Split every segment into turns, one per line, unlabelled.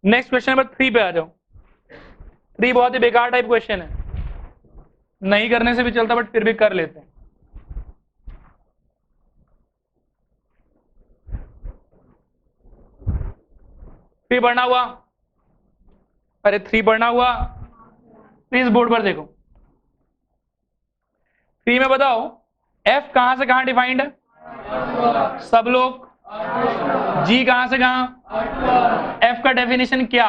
Next question number 3 पे आ जाओ। 3 बहुत ही बेकार टाइप क्वेश्चन है, नहीं करने से भी चलता बट फिर भी कर लेते हैं। थ्री पढ़ना हुआ? अरे 3 पढ़ना हुआ? प्लीज बोर्ड पर देखो। 3 में बताओ एफ कहां से कहां डिफाइंड है? सब लोग। जी कहां से कहां? एफ का डेफिनेशन क्या?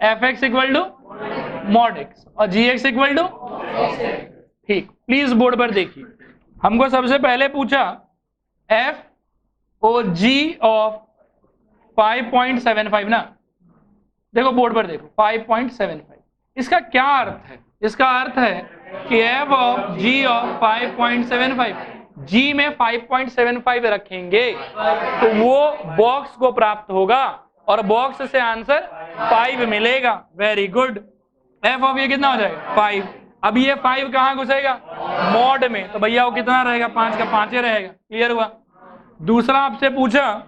F X equal to mod X और जी एक्स इक्वल टू, ठीक। प्लीज बोर्ड पर देखिए, हमको सबसे पहले पूछा एफ ओ जी ऑफ 5.75 ना। देखो बोर्ड पर देखो 5.75, इसका क्या अर्थ है? इसका अर्थ है कि एफ ऑफ जी ऑफ 5.75, जी में 5.75 रखेंगे तो वो बॉक्स को प्राप्त होगा और बॉक्स से आंसर 5 मिलेगा। Very good. एफ ऑफ ये कितना हो जाएगा? 5। अब ये 5 कहां घुसेगा? मॉड में, तो भैया वो कितना रहेगा? 5 का 5 ही रहेगा। क्लियर हुआ? दूसरा आपसे पूछा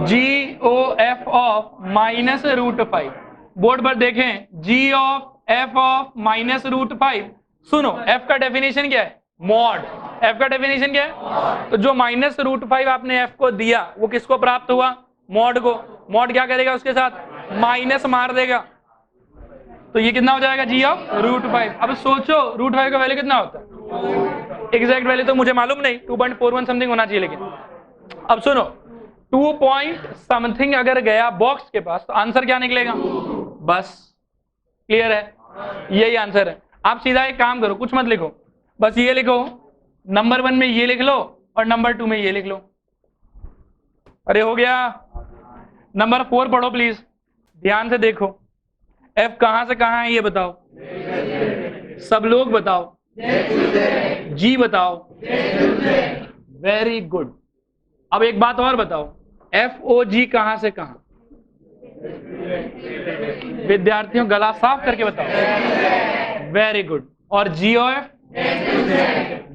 जी ओ एफ ऑफ -√5। बोर्ड पर देखें, जी ऑफ एफ ऑफ -√5। सुनो, एफ का डेफिनेशन क्या है? मॉड। एफ का डेफिनेशन क्या है? तो जो -√5 आपने एफ को दिया वो किसको प्राप्त हुआ? मॉड को। मॉड क्या करेगा? उसके साथ माइनस मार देगा, तो ये कितना हो जाएगा? जी ऑफ √5। अब सोचो √5 का वैल्यू कितना होता है? एग्जैक्ट वैल्यू तो मुझे मालूम नहीं, 2.41 समथिंग होना चाहिए, लेकिन अब सुनो 2 पॉइंट समथिंग अगर गया बॉक्स के पास तो आंसर क्या निकलेगा? बस। क्लियर है? यही आंसर है। आप सीधा एक काम करो, कुछ मत लिखो, बस ये लिखो, नंबर 1 में ये लिख लो और नंबर 2 में ये लिख लो। अरे हो गया। नंबर 4 पढ़ो प्लीज, ध्यान से देखो। एफ कहां से कहां है ये बताओ। सब लोग बताओ। जी बताओ। Very good. अब एक बात और बताओ, एफ ओ जी कहां से कहां? विद्यार्थियों गला साफ करके बताओ। Very good. और जी ओ एफ?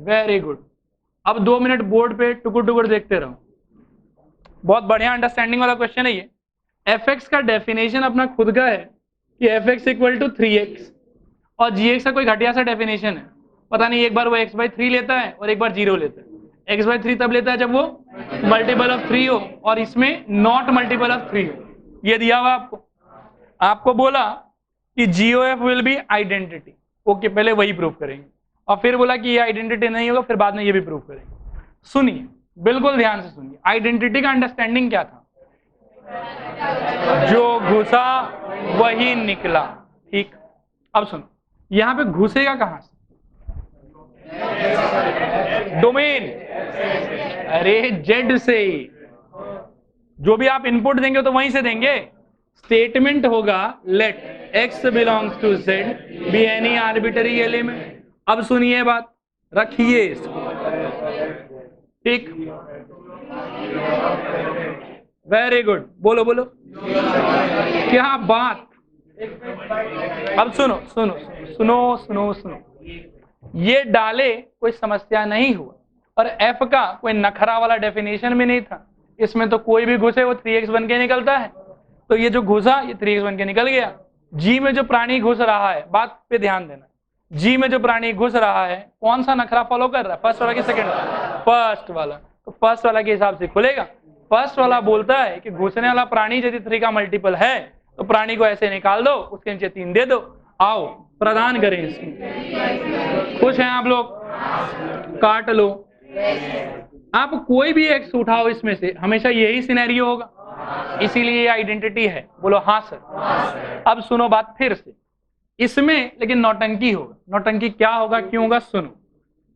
Very good. अब 2 मिनट बोर्ड पे टुकुर टुकुर देखते रहो, बहुत बढ़िया अंडरस्टैंडिंग वाला क्वेश्चन है ये। एफ एक्स का डेफिनेशन अपना खुद का है कि F X equal to 3x, और जी एक्स का कोई घटिया सा डेफिनेशन है, पता नहीं, एक बार वो x/3 लेता है और एक बार 0 लेता है। x/3 तब लेता है जब वो मल्टीपल ऑफ 3 हो और इसमें नॉट मल्टीपल ऑफ 3 हो। ये दिया हुआ आपको बोला कि GOF will be identity. Okay, पहले वही प्रूफ करेंगे और फिर बोला कि ये आइडेंटिटी नहीं होगा, फिर बाद में ये भी प्रूफ करेंगे। सुनिए, बिल्कुल ध्यान से सुनिए, आइडेंटिटी का अंडरस्टैंडिंग क्या था? जो घुसा वही निकला। ठीक। अब सुनो, यहां पे घुसेगा कहां से? डोमेन। अरे जेड से। जो भी आप इनपुट देंगे तो वहीं से देंगे। स्टेटमेंट होगा let X belongs to Z be any arbitrary element. अब सुनिए बात, रखिए इसको। ठीक, वेरी गुड। बोलो बोलो, क्या बात। अब सुनो सुनो सुनो सुनो सुनो, ये डाले कोई समस्या नहीं हुआ और एफ का कोई नखरा वाला डेफिनेशन भी नहीं था। इसमें तो कोई भी घुसे वो 3x बन के निकलता है, तो ये जो घुसा ये 3x बन के निकल गया। जी में जो प्राणी घुस रहा है, बात पे ध्यान देना, जी में जो प्राणी घुस रहा है कौन सा नखरा फॉलो कर रहा है? फर्स्ट वाला कि सेकंड वाला? फर्स्ट वाला। तो फर्स्ट वाला के हिसाब से खुलेगा। फर्स्ट वाला बोलता है कि घुसने वाला प्राणी यदि 3 का मल्टीपल है तो प्राणी को ऐसे निकाल दो, उसके नीचे 3 दे दो, आओ प्रदान करें इसमें। खुश हैं आप लोग? काट लो। आप कोई भी एक्स उठाओ इसमें से, हमेशा यही सिनेरियो होगा, इसीलिए आइडेंटिटी है। बोलो हाँ सर। अब सुनो बात फिर से, इसमें लेकिन नौटंकी होगा। नौटंकी क्या होगा, क्यों होगा? सुनो,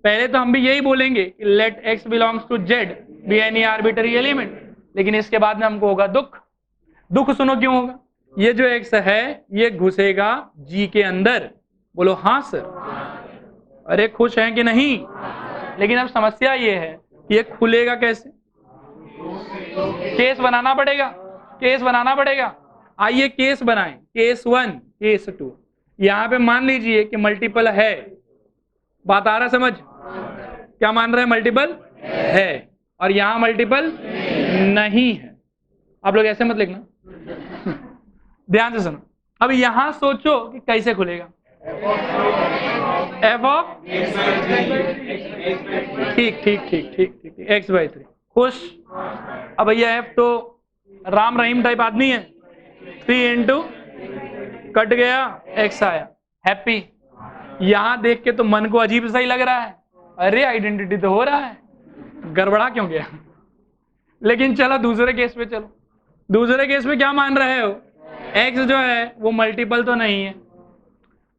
पहले तो हम भी यही बोलेंगे कि let X belongs to Z be any arbitrary element, लेकिन इसके बाद में हमको होगा दुख। दुख सुनो क्यों होगा, ये जो एक्स है ये घुसेगा जी के अंदर। बोलो हाँ सर। अरे खुश हैं कि नहीं? लेकिन अब समस्या ये है कि ये खुलेगा कैसे? केस बनाना पड़ेगा, केस बनाना पड़ेगा। आइए केस बनाएं, केस 1 केस 2। यहां पे मान लीजिए कि मल्टीपल है। बात आ रहा समझ? क्या मान रहे हैं? मल्टीपल है और यहां मल्टीपल नहीं है। आप लोग ऐसे मत लिखना, ध्यान से सुनो, अब यहां सोचो कि कैसे खुलेगा। एफ ऑफ ठीक ठीक ठीक ठीक ठीक एक्स बाई 3 खुश। अब भैया एफ तो राम रहीम टाइप आदमी है, 3 इंटू कट गया एक्स आया, हैप्पी। यहां देख के तो मन को अजीब सा ही लग रहा है, अरे आइडेंटिटी तो हो रहा है, गड़बड़ा क्यों गया। लेकिन चलो दूसरे केस पे चलो। दूसरे केस में क्या मान रहे हो, एक्स जो है वो मल्टीपल तो नहीं है।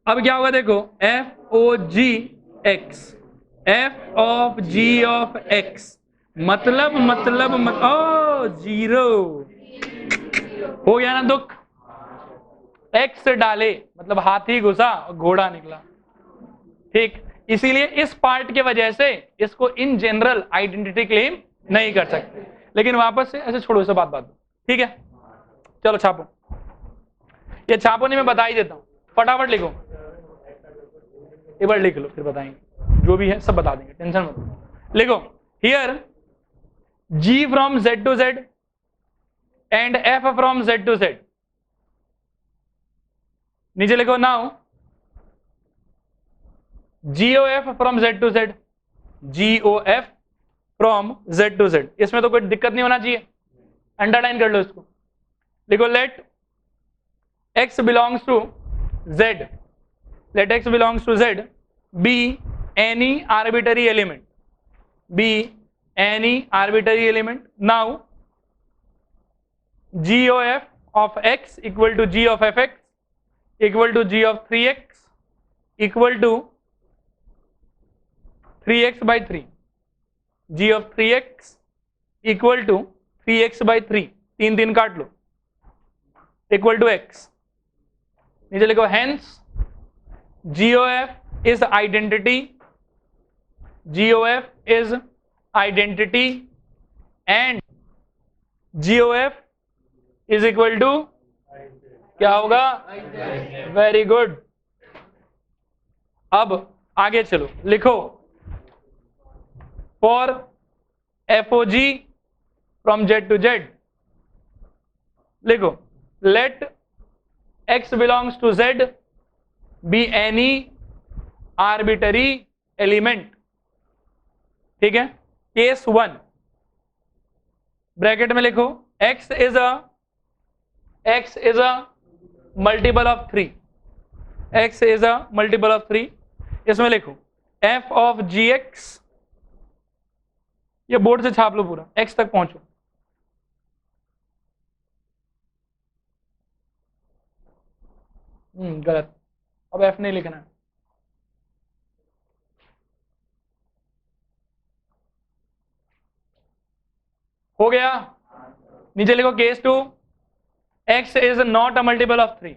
अब क्या होगा देखो, F O G X, F of G of X मतलब ओ जीरो हो गया ना दुख। एक्स डाले मतलब हाथी घुसा और घोड़ा निकला, ठीक। इसीलिए इस पार्ट के वजह से इसको इन जनरल आइडेंटिटी क्लेम नहीं कर सकते। लेकिन वापस से ऐसे छोड़ो, इसे बात बात ठीक है। चलो छापो, ये छापो नहीं मैं बता ही देता हूं, फटाफट लिखो, एक बार लिख लो फिर बताएंगे, जो भी है सब बता देंगे, टेंशन मत लिखो। Here G from Z to Z and F from Z to Z, नीचे लिखो now GOF from Z to Z, GOF from Z to Z, इसमें तो कोई दिक्कत नहीं होना चाहिए, अंडरलाइन कर लो इसको। लिखो let x belongs to Z, let x belongs to Z be any arbitrary element, be any arbitrary element. Now GOF of x equal to G of fx equal to G of 3x equal to 3x by 3, G of 3x equal to 3x by 3, 3 3 काट लो, equal to x। नीचे लिखो hence GOF is identity, GOF is identity and GOF is equal to क्या होगा, very good. अब आगे चलो, लिखो for FOG from Z to Z, लिखो let x belongs to Z be any arbitrary element, ठीक है। केस 1 ब्रैकेट में लिखो x is a multiple of 3, x is a multiple of 3, इसमें लिखो f of gx, ये बोर्ड से छाप लो पूरा, x तक पहुंचो। गलत, अब f नहीं लिखना है, हो गया। नीचे लिखो case 2 x is not a multiple of 3,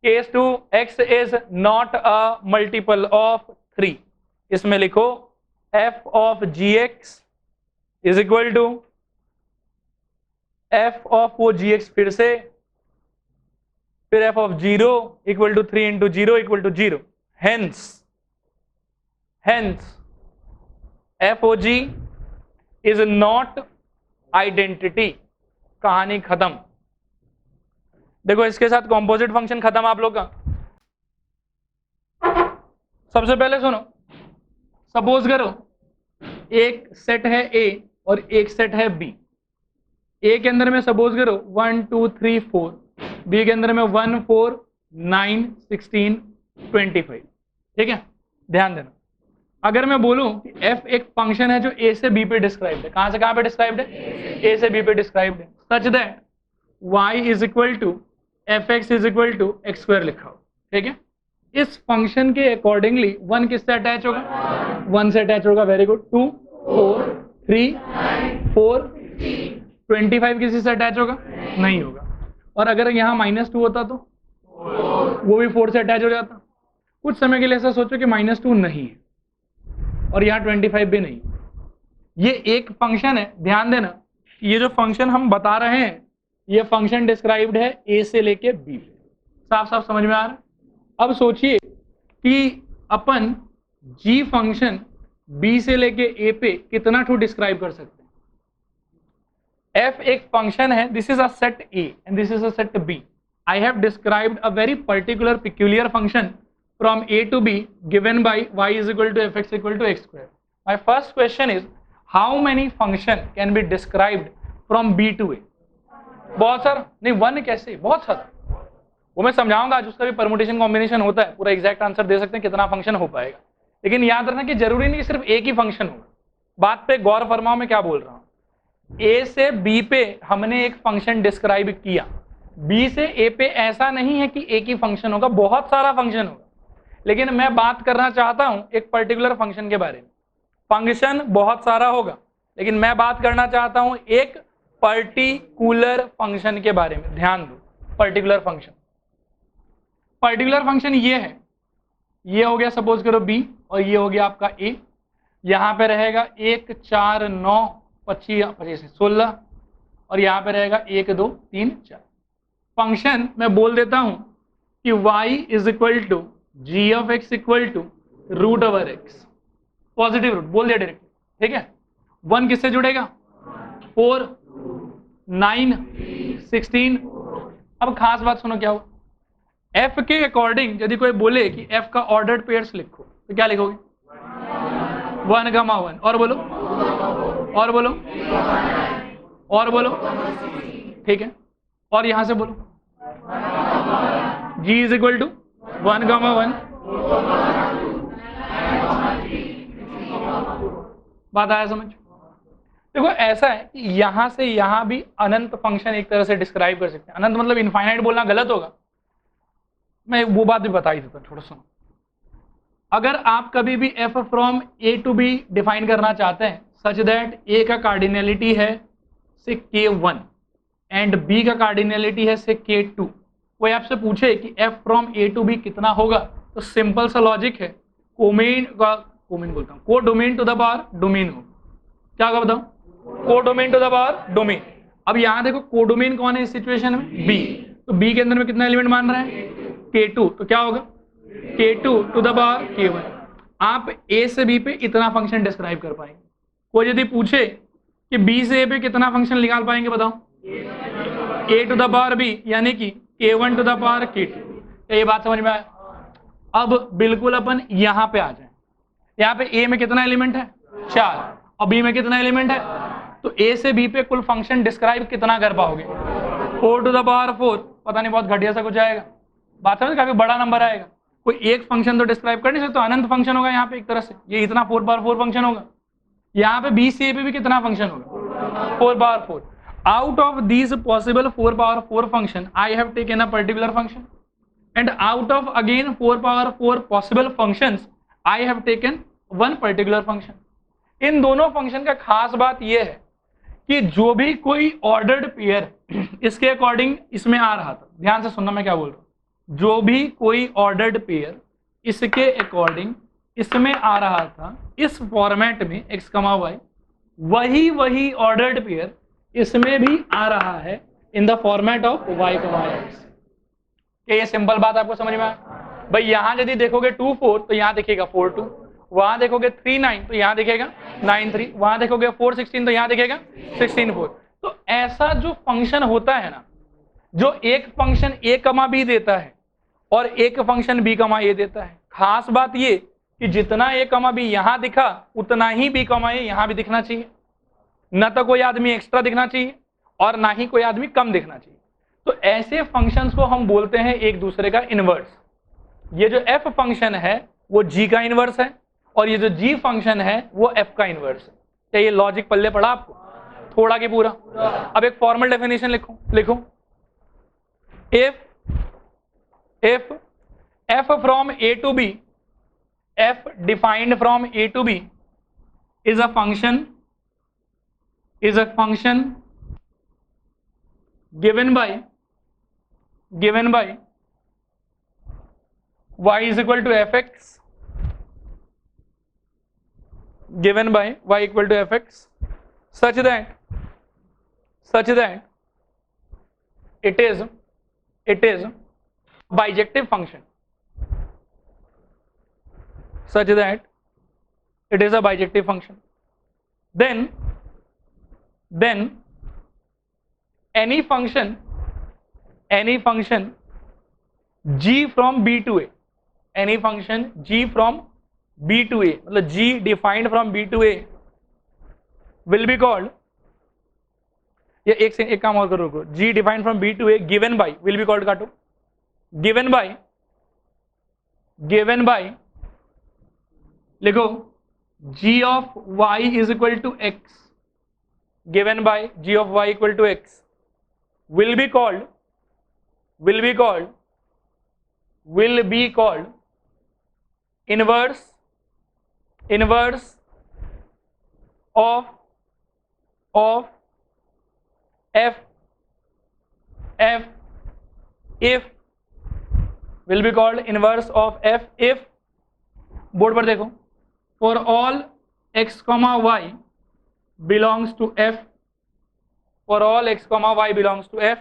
case 2 x is not a multiple of 3, इसमें लिखो f of gx is equal to f of वो gx फिर से, फिर f of 0 equal to 3 into 0 equal to 0, hence FOG is not identity, कहानी खत्म। देखो इसके साथ कॉम्पोजिट फंक्शन खत्म आप लोग का। सबसे पहले सुनो, सपोज करो एक सेट है A और एक सेट है B, A के अंदर में सपोज करो 1 2 3 4, B के अंदर में 1 4 9 16 25, ठीक है। ध्यान देना, अगर मैं बोलूं कि f एक फंक्शन है जो A से B पे डिस्क्राइब्ड है, कहां से कहां पे डिस्क्राइब्ड है, A से B पे डिस्क्राइब्ड है, such that y is equal to fx is equal to x square लिखा हो, ठीक है। इस फंक्शन के अकॉर्डिंगली 1 किससे अटैच होगा, 1 से अटैच होगा, वेरी गुड। 2 4 3 4 25 किसी से अटैच होगा, नहीं होगा। और अगर यहाँ -2 होता तो वो भी 4 से अटैच हो जाता। कुछ समय के लिए ऐसा सोचो कि -2 नहीं है और यहाँ 25 भी नहीं, ये एक फंक्शन है। ध्यान देना, ये जो फंक्शन हम बता रहे हैं ये फंक्शन डिस्क्राइब्ड है A से लेके B पे, साफ साफ समझ में आ रहा है। अब सोचिए कि अपन G फंक्शन B से लेके A पे कितना ठो डिस्क्राइब कर सकते हैं। f एक फंक्शन है, this is a set a and this is a set b. I have described a very particular peculiar function from a to b given by y is equal to fx equal to x square. My first question is how many function can be described from b to a? बहुत सारा नहीं, one कैसे, बहुत सारा, वो मैं समझाऊंगा आज, उसका भी परमुटेशन कॉम्बिनेशन होता है, पूरा एग्जैक्ट आंसर दे सकते हैं कितना फंक्शन हो पाएगा, लेकिन याद रखना कि जरूरी नहीं कि सिर्फ एक ही फंक्शन होगा. बात पे गौर फरमाओ मैं क्या बोल रहा हूँ. ए से बी पे हमने एक फंक्शन डिस्क्राइब किया, बी से ए पे ऐसा नहीं है कि एक ही फंक्शन होगा, बहुत सारा फंक्शन होगा, लेकिन मैं बात करना चाहता हूं एक पर्टिकुलर फंक्शन के बारे में. फंक्शन बहुत सारा होगा, लेकिन मैं बात करना चाहता हूं एक पर्टिकुलर फंक्शन के बारे में. ध्यान दो, पर्टिकुलर फंक्शन. पर्टिकुलर फंक्शन ये है, ये हो गया सपोज करो b और ये हो गया आपका a. यहां पे रहेगा 1 4 9 25 16 और यहां पे रहेगा 1 2 3 4. फंक्शन मैं बोल देता हूं कि y is equal to G of X equal to root over X, positive root बोल दिया डायरेक्ट. ठीक है. 1 किससे जुड़ेगा, 4 9 16. अब खास बात सुनो क्या हुआ, f के अकॉर्डिंग यदि कोई बोले कि f का ऑर्डर्ड पेयर्स लिखो तो क्या लिखोगे, 1 कमा 1. और बोलो, और बोलो, और बोलो. ठीक है. और यहां से बोलो g इज इक्वल टू 1 कमा 1. बात आया समझ. देखो ऐसा है कि यहां से यहां भी अनंत फंक्शन एक तरह से डिस्क्राइब कर सकते हैं. अनंत मतलब इनफाइनाइट बोलना गलत होगा, मैं वो बात भी बता ही देता हूं थोड़ा सा. अगर आप कभी भी f from a to b define करना चाहते हैं सच दैट a का कार्डिनलिटी है से k1 एंड b का कार्डिनलिटी है से k2, कोई आपसे पूछे कि f from a to b कितना होगा, तो सिंपल सा लॉजिक है, कोडोमेन बोलता हूँ, codomain to the power domain हो. क्या होगा बताओ, codomain to the power domain. अब यहां देखो कोडोमेन कौन है इस सिचुएशन में, b. तो b के अंदर में कितना एलिमेंट मान रहा है, k2. तो क्या होगा k2 to the power k1. आप a से b पे इतना फंक्शन डिस्क्राइब कर पाएंगे. कोई यदि पूछे कि b से a पे कितना फंक्शन निकाल पाएंगे बताओ, a to the power b यानी कि k1 to the power k2. ये बात समझ में आया. अब बिल्कुल अपन यहां पे आ जाए. यहाँ पे a में कितना एलिमेंट है, 4, और b में कितना एलिमेंट है, तो a से b पे कुल फंक्शन डिस्क्राइब कितना कर पाओगे, 4 टू द पावर 4. पता नहीं बहुत घटिया सा कुछ आएगा, बात समझ, काफी बड़ा नंबर आएगा. कोई एक फंक्शन तो डिस्क्राइब कर नहीं सकते, तो अनंत फंक्शन होगा यहाँ पे एक तरह से, ये इतना 4 पावर 4 फंक्शन होगा. यहाँ पे b से a पे भी कितना फंक्शन होगा, 4 power 4. Out of these possible 4 power 4 function I have taken a particular function, and out of again 4 power 4 possible functions I have taken one particular function. इन दोनों फंक्शन का खास बात यह है कि जो भी कोई ऑर्डर्ड पेयर इसके अकॉर्डिंग इसमें आ रहा था, ध्यान से सुनना मैं क्या बोल रहा हूं, जो भी कोई ऑर्डर्ड पेयर इसके अकॉर्डिंग इसमें आ रहा था इस फॉर्मेट में x, y, वही ऑर्डर्ड पेयर इसमें भी आ रहा है in the format of y, x. क्या ये सिंपल बात आपको समझ में आया भाई. यहां यदि देखोगे 2 4 तो यहां दिखेगा 4 2, वहां देखोगे 3 9 तो यहां दिखेगा 9 3, वहां देखोगे 4 16 तो यहां दिखेगा 16 4. तो ऐसा जो फंक्शन होता है ना, जो एक फंक्शन a कमा b देता है और एक फंक्शन b कमा a देता है. खास बात ये कि जितना a कमा b यहां दिखा उतना ही b कमा a यहां भी दिखना चाहिए, न तो कोई आदमी एक्स्ट्रा दिखना चाहिए और ना ही कोई आदमी कम दिखना चाहिए. तो ऐसे फंक्शंस को हम बोलते हैं एक दूसरे का इनवर्स. ये जो f फंक्शन है वो g का इनवर्स है और ये जो g फंक्शन है वो f का इनवर्स है. क्या ये लॉजिक पल्ले पड़ा आपको, थोड़ा की पूरा. अब एक फॉर्मल डेफिनेशन लिखो if f from a to b, f defined from a to b is a function given by y is equal to fx, given by y equal to fx, such that it is bijective function, such that it is a bijective function, then any function g from b to a, any function g from b to a, मतलब g defined from b to a will be called, ये एक काम और करो, g defined from b to a given by will be called, काटो, given by लिखो g of y is equal to x, given by g of y equal to x will be called inverse of f if, will be called inverse of f if, board पर देखो, for all x comma y belongs to f, for all x comma y belongs to f,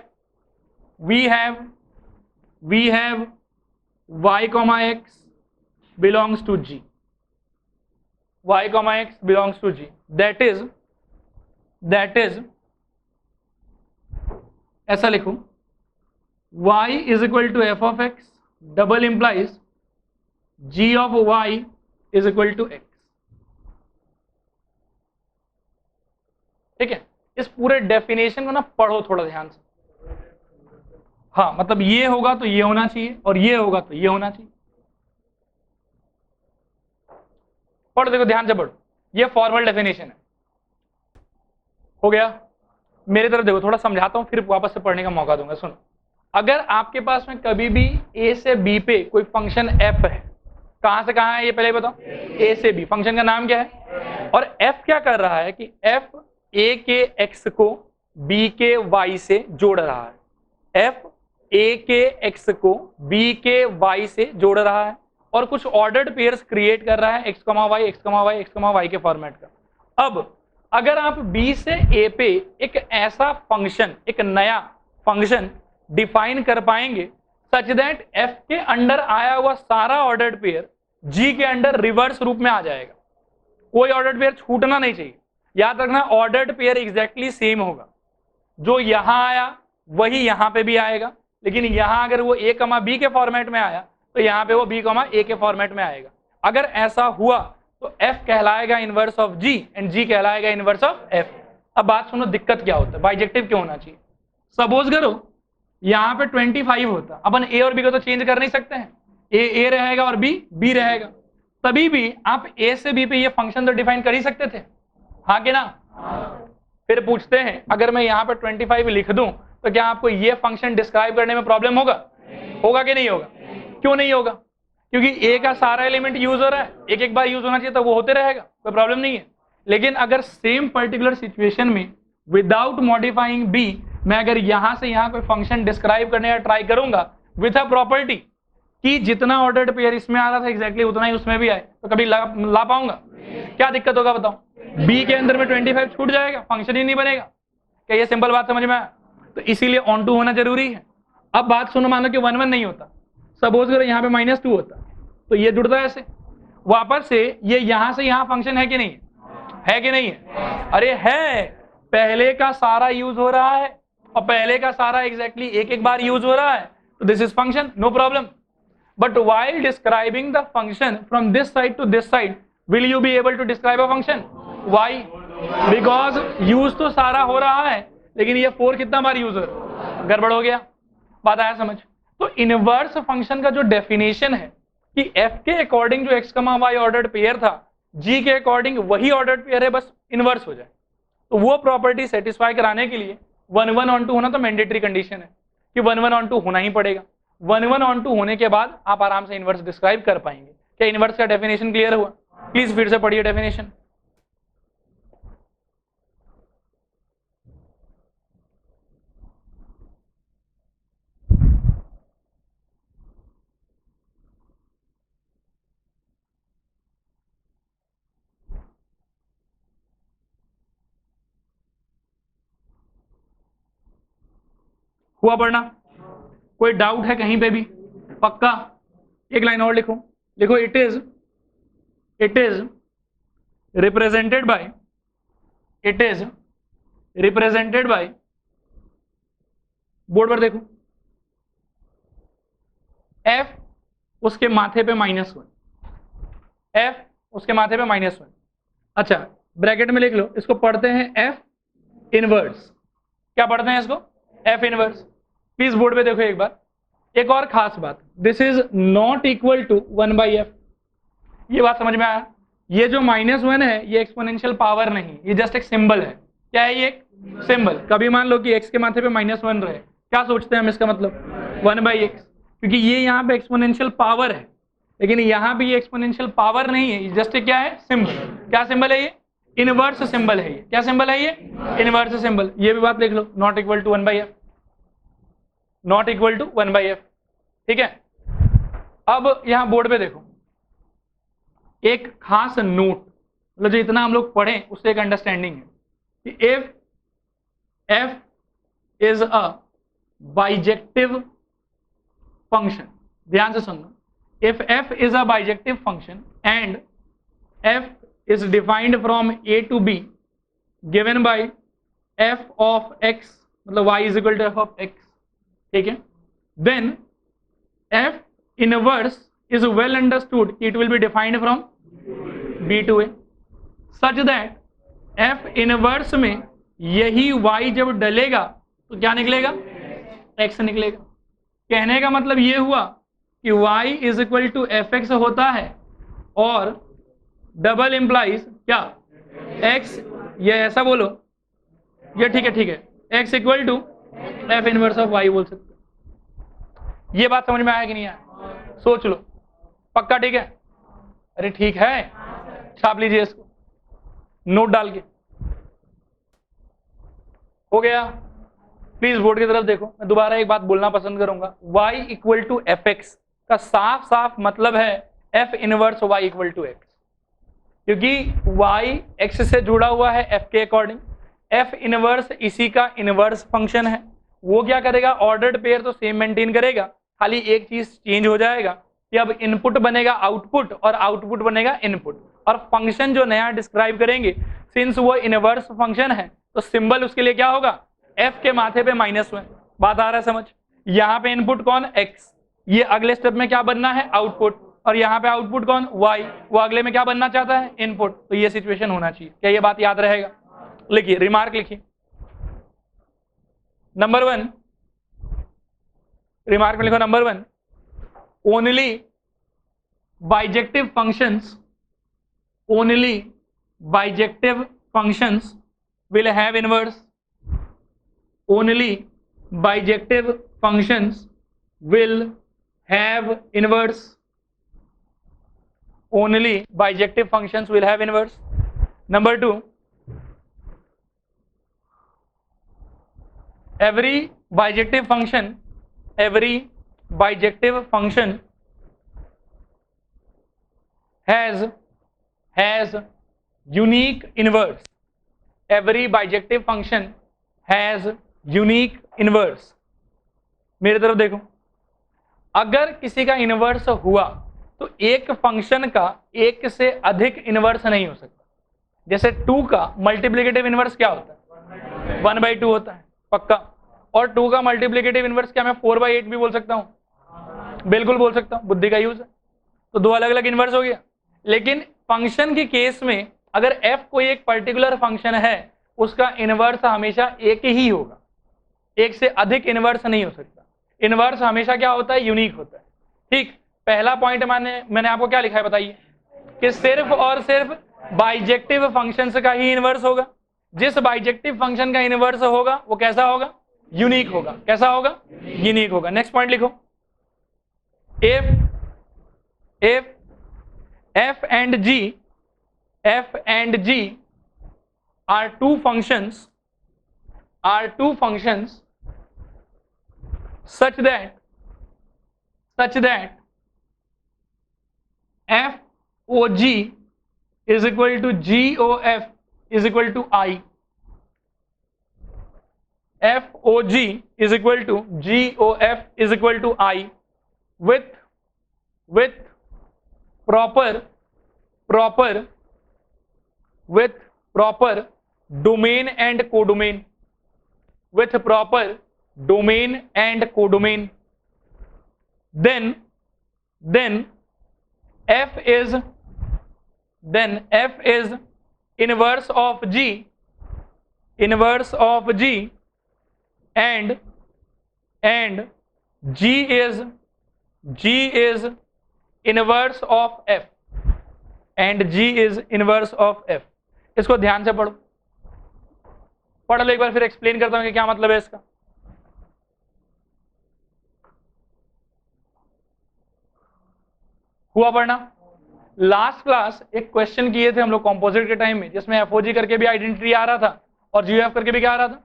we have y comma x belongs to g, y comma x belongs to g, that is ऐसा लिखो, y is equal to f of x double implies g of y is equal to x, ठीक है। इस पूरे definition को ना पढ़ो थोड़ा ध्यान से, हाँ मतलब ये होगा तो ये होना चाहिए और ये होगा तो ये होना चाहिए, पढ़ो, देखो ध्यान से पढ़ो, ये फॉर्मल डेफिनेशन है, हो गया। मेरी तरफ देखो, थोड़ा समझाता हूं फिर वापस से पढ़ने का मौका दूंगा। सुनो, अगर आपके पास में कभी भी a से b पे कोई फंक्शन f है, कहां से कहां है ये पहले बताओ, a से b, फंक्शन का नाम क्या है, और f क्या कर रहा है कि f a के x को b के y से जोड़ रहा है, f a के x को b के y से जोड़ रहा है और कुछ ऑर्डर्ड पेयर्स क्रिएट कर रहा है x, y, x, y, x, y के फॉर्मेट का। अब अगर आप b से a पे एक ऐसा फंक्शन, एक नया फंक्शन डिफाइन कर पाएंगे सच दैट f के अंडर आया हुआ सारा ऑर्डर्ड पेयर g के अंडर रिवर्स रूप में आ जाएगा, कोई ऑर्डर्ड पेयर छूटना नहीं चाहिए, याद रखना ऑर्डर्ड पेयर एग्जैक्टली सेम होगा, जो यहां आया वही यहां पे भी आएगा, लेकिन यहां अगर वो a, b के फॉर्मेट में आया तो यहां पे वो b, a के फॉर्मेट में आएगा। अगर ऐसा हुआ तो f कहलाएगा inverse of g and g कहलाएगा इनवर्स ऑफ f। अब बात सुनो, दिक्कत क्या होता है, बाइजेक्टिव क्यों होना चाहिए। सपोज करो यहाँ पे 25 होता, अपन a और b को तो चेंज कर नहीं सकते हैं, a रहेगा और b रहेगा, तभी भी आप a से b पे ये फंक्शन तो डिफाइन कर ही सकते थे, हाँ कि ना। फिर पूछते हैं अगर मैं यहाँ पे 25 लिख दूं तो क्या आपको ये फंक्शन डिस्क्राइब करने में प्रॉब्लम होगा कि नहीं होगा, क्यों नहीं होगा, क्योंकि a का सारा एलिमेंट यूज हो रहा है, एक बार यूज होना चाहिए तो वो होते रहेगा, कोई प्रॉब्लम नहीं है। लेकिन अगर सेम पर्टिकुलर सिचुएशन में विदाउट मॉडिफाइंग b मैं अगर यहां से यहां कोई फंक्शन डिस्क्राइब करने का ट्राई करूंगा विथ अ प्रॉपर्टी कि जितना ऑर्डर्ड पेयर इसमें आ रहा था एग्जैक्टली उतना ही उसमें भी आए, तो कभी ला पाऊंगा, क्या दिक्कत होगा बताओ, b के अंदर में 25 छूट जाएगा, फंक्शन ही नहीं बनेगा। क्या ये सिंपल बात समझ में आया, तो इसीलिए ऑन टू होना जरूरी है। अब बात सुनो, मानो कि 1 1 नहीं होता, सपोज करो यहाँ पे -2 होता तो ये जुड़ता है ऐसे वापस से, ये यहां से यहां फंक्शन है कि नहीं है, अरे है, पहले का सारा यूज हो रहा है और पहले का सारा एग्जैक्टली एक बार यूज हो रहा है, तो this is function, no problem. But while describing the function from this side to this side will you be able to describe a function, why, because use तो सारा हो रहा है लेकिन ये 4 कितना बार यूज हो रहा है, गड़बड़ हो गया, बात आया समझ। तो इनवर्स फंक्शन का जो डेफिनेशन है कि f के अकॉर्डिंग जो x, y ऑर्डर्ड पेयर था g के अकॉर्डिंग वही ऑर्डर्ड पेयर है, बस इनवर्स हो जाए, तो वो प्रॉपर्टी सेटिस्फाई कराने के लिए 1 1 ऑन 2 होना तो मैंडेटरी कंडीशन है कि 1 1 ऑन 2 होना ही पड़ेगा। 1 1 ऑन 2 होने के बाद आप आराम से इनवर्स डिस्क्राइब कर पाएंगे। क्या इनवर्स का डेफिनेशन क्लियर हुआ? प्लीज फिर से पढ़िए डेफिनेशन। हुआ पढ़ना? कोई डाउट है कहीं पे भी? पक्का? एक लाइन और लिखो, लिखो it is represented by board पर देखो, एफ उसके माथे पे -1, एफ उसके माथे पे -1। अच्छा ब्रैकेट में लिख लो, इसको पढ़ते हैं एफ इनवर्स। क्या पढ़ते हैं इसको? F inverse. प्लीज बोर्ड पे देखो एक बार। एक और खास बात, this is not equal to 1/f। ये बात समझ में आया? ये जो -1 है ये एक्सपोनेंशियल पावर नहीं, ये जस्ट एक सिंबल है। क्या है ये? एक सिंबल। कभी मान लो कि x के माथे पे -1 रहे, क्या सोचते हैं हम इसका मतलब? 1/x, क्योंकि ये यहाँ पे एक्सपोनेंशियल पावर है, लेकिन यहाँ पे ये एक्सपोनेंशियल पावर नहीं है, जस्ट क्या है? सिंबल। क्या सिंबल है ये? इनवर्स सिंबल है ये। क्या सिंबल है ये? Inverse symbol. ये भी बात लिख लो, not equal to 1/f, not equal to 1/f। ठीक है, अब यहां बोर्ड पे देखो, एक खास नोट, मतलब जो इतना हम लोग पढ़ें उससे एक अंडरस्टैंडिंग है कि if f is a bijective function, ध्यान से सुनना, if f is a bijective function and f is defined from a to b given by f of x, मतलब y is equal to f of x, ठीक है, then f inverse is well understood, it will be defined from b to a such that f inverse में यही y जब डलेगा तो क्या निकलेगा? x निकलेगा। कहने का मतलब ये हुआ कि y is equal to F X होता है और डबल इंप्लाइज क्या? x, ये ऐसा बोलो, ये ठीक है, x equal to F inverse of y बोल सकते हो। ये बात समझ में आया कि नहीं आया? सोच लो, पक्का ठीक है? अरे ठीक है, छाप लीजिए इसको नोट डाल के। हो गया? प्लीज बोर्ड की तरफ देखो। मैं दोबारा एक बात बोलना पसंद करूंगा, y equal to F X का साफ साफ मतलब है f inverse y equal to x, क्योंकि y x से जुड़ा हुआ है f के अकॉर्डिंग, f इनवर्स इसी का इनवर्स फंक्शन है। वो क्या करेगा? ऑर्डर्ड पेयर तो सेम मेंटेन करेगा, खाली एक चीज चेंज हो जाएगा कि अब इनपुट बनेगा आउटपुट और आउटपुट बनेगा इनपुट, और फंक्शन जो नया डिस्क्राइब करेंगे, सिंस वो इनवर्स फंक्शन है तो सिंबल उसके लिए क्या होगा? f के माथे पे -1। बात आ रहा है समझ? यहाँ पे इनपुट कौन? x, ये अगले स्टेप में क्या बनना है? आउटपुट, और यहाँ पे आउटपुट कौन? y, वो अगले में क्या बनना चाहता है? इनपुट। तो ये सिचुएशन होना चाहिए। क्या ये बात याद रहेगा? लिखिए, रिमार्क लिखिए। नंबर 1, रिमार्क में लिखो number 1, only bijective functions, only bijective functions will have inverse, only bijective functions will have inverse, only bijective functions will have inverse. Number 2, every bijective function has unique inverse, every bijective function has unique inverse। मेरे तरफ देखो, अगर किसी का inverse हुआ तो एक function का एक से अधिक इनवर्स नहीं हो सकता। जैसे 2 का मल्टीप्लिकेटिव इनवर्स क्या होता है? 1/2 होता है, पक्का। और 2 का मल्टीप्लिकेटिव इनवर्स क्या मैं 4/8 भी बोल सकता हूं? बिल्कुल बोल सकता हूं, बुद्धि का यूज है। तो 2 अलग अलग इनवर्स हो गया। लेकिन फंक्शन के केस में अगर f कोई एक पर्टिकुलर फंक्शन है, उसका इनवर्स हमेशा एक ही होगा, एक से अधिक इनवर्स नहीं हो सकता। इनवर्स हमेशा क्या होता है? यूनिक होता है। ठीक, पहला पॉइंट मैंने आपको क्या लिखा है बताइए, कि सिर्फ और सिर्फ बाइजेक्टिव फंक्शंस का ही इनवर्स होगा। जिस बाइजेक्टिव फंक्शन का इनवर्स होगा वो कैसा होगा? यूनिक होगा। कैसा होगा? यूनिक होगा। नेक्स्ट पॉइंट लिखो, if f and g are two functions such that f o g is equal to g o f is equal to I, f o g is equal to g o f is equal to I with proper domain and codomain, with proper domain and codomain, then f is inverse of G and G is inverse of F and G is inverse of F। इसको ध्यान से पढ़ो, पढ़ लो एक बार, फिर explain करता हूं कि क्या मतलब है इसका। हुआ पढ़ना? लास्ट क्लास एक क्वेश्चन किए थे हम लोग कंपोजिट के टाइम में, जिसमें एफओजी करके भी आइडेंटिटी आ रहा था और जीएफ करके भी क्या आ रहा था,